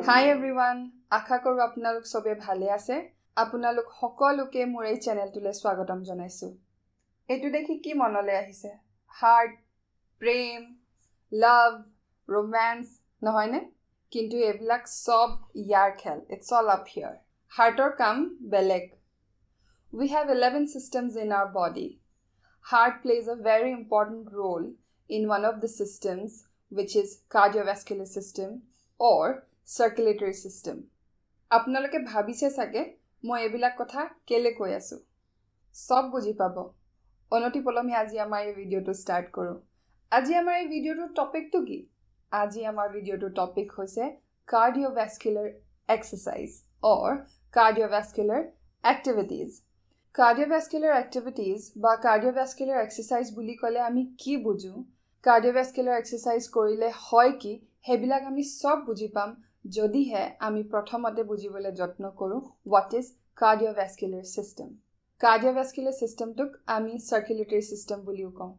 Hi everyone, আশা কৰো আপোনালোক সবে ভালে আছে। আপোনালোক সকলোকে মোৰ এই চেনেলটোলে স্বাগতম জনাইছো। এটো দেখি কি মনলে আহিছে? হাৰ্ট, প্ৰেম, লাভ, ৰোমান্স নহয়নে? কিন্তু এবিলাক সব ইয়াৰ খেল। It's all up here. হাৰ্টৰ কাম বেলেগ। We have 11 systems in our body. Heart plays a very important role in one of the systems, which is cardiovascular system or circulatory system. আপোনালোকে ভাবিছে সাগে মই এবিলাক কথা কেলে কৈ আছো সব বুজি পাবো অনতি পলমে আজি আমাৰ এই ভিডিওটো স্টাৰ্ট কৰো আজি আমাৰ এই ভিডিওটোৰ টপিকটো কি আজি আমাৰ ভিডিওটোৰ টপিক হৈছে cardiovascular exercise or cardiovascular activities cardiovascular activities বা cardiovascular exercise বুলি কলে আমি কি বুজো cardiovascular exercise কৰিলে হয় কি হেবিলাক আমি সব বুজি পাম যদি হে আমি প্ৰথমতে বুজিবলৈ যত্ন কৰো what is cardiovascular system cardiovascular system টোক আমি circulatory system বুলিও কওঁ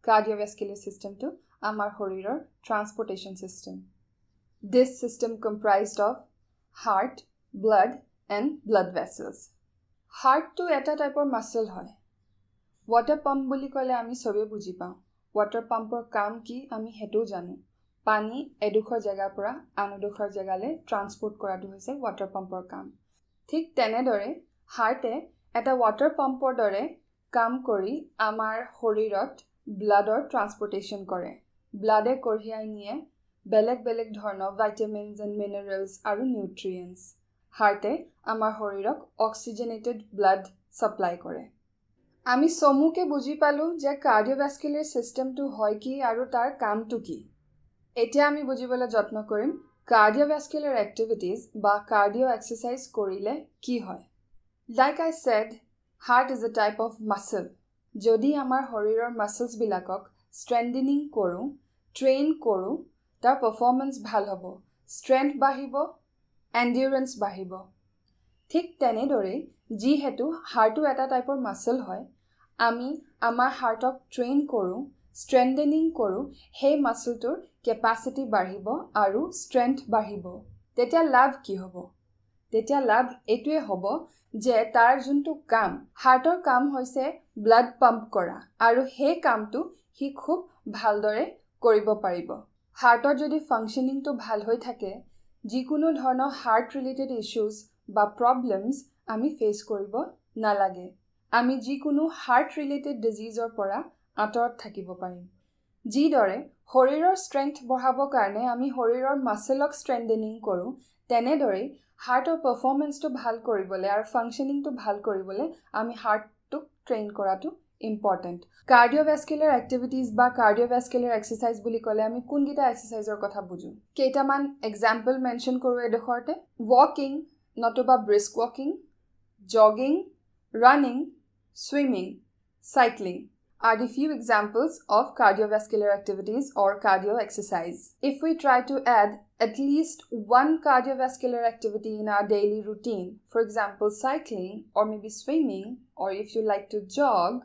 cardiovascular system টো আমাৰ শৰীৰৰ transportation system this system comprised of heart blood and blood vessels heart টো এটা টাইপৰ মাসল হয় water pump বুলি কলে আমি সবে বুজি পাওঁ water pumpৰ কাম কি আমি হেতু জানো পানী এডোখৰ জায়গাৰ পৰা আনডোখৰ জায়গালে ট্ৰান্সপোৰ্ট কৰাটো হৈছে ওয়াটাৰ পাম্পৰ কাম ঠিক তেনেদৰে হাৰ্টে এটা ওয়াটাৰ পাম্পৰ দৰে কাম কৰি আমাৰ শৰীৰত ব্লাডৰ ট্ৰান্সপোৰ্টেশন কৰে ব্লাডে কঢ়িয়াই নিয়ে বেলেগ বেলেগ ধৰণৰ ভিটামিনছ এণ্ড মিনাৰেলছ আৰু নিউট্ৰিয়েন্টছ হাৰ্টে আমাৰ শৰীৰক অক্সিজেনেটেড ব্লাড সাপ্লাই কৰে আমি সমুকে বুজি পালো যে কাৰ্ডিওভাস্কুলাৰ সিস্টেমটো হয় কি আৰু তাৰ কামটো কি এতিয়া আমি বুজিবলৈ যত্ন কৰিম cardiovascular activities বা cardio exercise কৰিলে কি হয় like I said heart is a type of muscle যদি আমাৰ শৰীৰৰ মাসলস বিলাকক strengthening কৰো ট্ৰেইন কৰো তাৰ পাৰফৰম্যান্স ভাল হ'ব strength বাঢ়িব endurance বাঢ়িব ঠিক তেনেদৰে যি হেতু হাৰ্টটো এটা টাইপৰ মাসল হয় আমি আমাৰ হাৰ্টক ট্ৰেইন কৰো strengthening কৰো হে মাসলটোৰ capacity বাঢ়িব আৰু strength বাঢ়িব তেতিয়া লাভ কি হ'ব তেতিয়া লাভ এটোৱে হ'ব যে তাৰ যোনটো কাম হাৰ্টৰ কাম হৈছে ব্লাড পাম্প কৰা আৰু হে কামটো হি খুব ভালদৰে কৰিব পাৰিব হাৰ্টৰ যদি ফাংশনিংটো ভাল হৈ থাকে যিকোনো ধৰণৰ হাৰ্ট ৰিলেটেড ইস্যুজ বা প্ৰবলেমছ আমি ফেস কৰিব নালাগে আমি যিকোনো হাৰ্ট ৰিলেটেড ডিজিজৰ পৰা আঁতৰত থাকিব পাৰিম যি দৰে শৰীৰৰ ষ্ট্ৰেংথ বঢ়াবৰ কাৰণে আমি শৰীৰৰ মাসলক ষ্ট্ৰেংথেনিং কৰো তেনেদৰে হাৰ্টৰ পাৰফৰম্যান্সটো ভাল কৰিবলৈ আৰু ফাংশনিংটো ভাল কৰিবলৈ আমি হাৰ্টটোক ট্ৰেইন কৰাটো ইম্পৰ্টেন্ট কাৰ্ডিওভাস্কুলাৰ এক্টিভিটিজ বা কাৰ্ডিওভাস্কুলাৰ এক্সাৰসাইজ বুলি ক'লে আমি কোনগিটা এক্সাৰসাইজৰ কথা বুজো কেইটামান এক্সাম্পল মেনশন কৰো এডখৰতে ওয়াকিং নতুবা brisk walking jogging running swimming cycling are the few examples of cardiovascular activities or cardio exercise. If we try to add at least one cardiovascular activity in our daily routine, for example cycling or maybe swimming, or if you like to jog,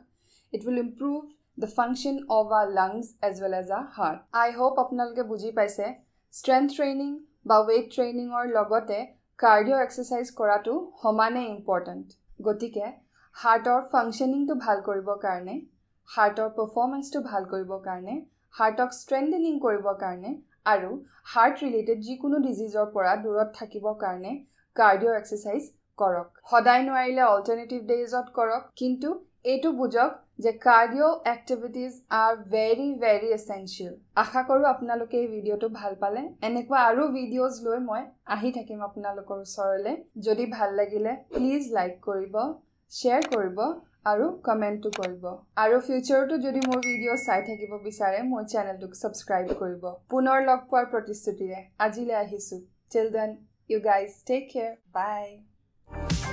it will improve the function of our lungs as well as our heart. I hope apnaloke buji paise strength training ba weight training or logote cardio exercise koratu homane important. Gotike heart or functioning to bhal koribo karone হাৰ্টৰ পাৰফৰম্যান্সটো ভাল কৰিবৰ কাৰণে হাৰ্টক strengthening কৰিবৰ কাৰণে আৰু heart related যিকোনো ডিজিজৰ পৰা দূৰত থাকিবৰ কাৰণে কাৰ্ডিও এক্সাৰসাইজ কৰক সদায় নোৱাৰিলে অল্টাৰনেটিভ ডেজত কৰক কিন্তু এটো বুজক যে cardio activities are very very essential আশা কৰো আপোনালোকে এই ভিডিওটো ভাল পালে এনেকুৱা আৰু ভিডিওজ লৈ মই আহি থাকিম আপোনালোকৰ ওচৰলে যদি ভাল লাগিলে প্লিজ লাইক কৰিব শেয়াৰ কৰিব আৰু কমেন্টটো কৰিব আৰু ফিউচাৰটো যদি মোৰ ভিডিও চাই থাকিব বিচাৰে মোৰ চেনেলটোক সাবস্ক্ৰাইব কৰিব পুনৰ লগ পোৱাৰ প্ৰতিশ্ৰুতিৰে আজিলৈ আহিছো till then you guys take care bye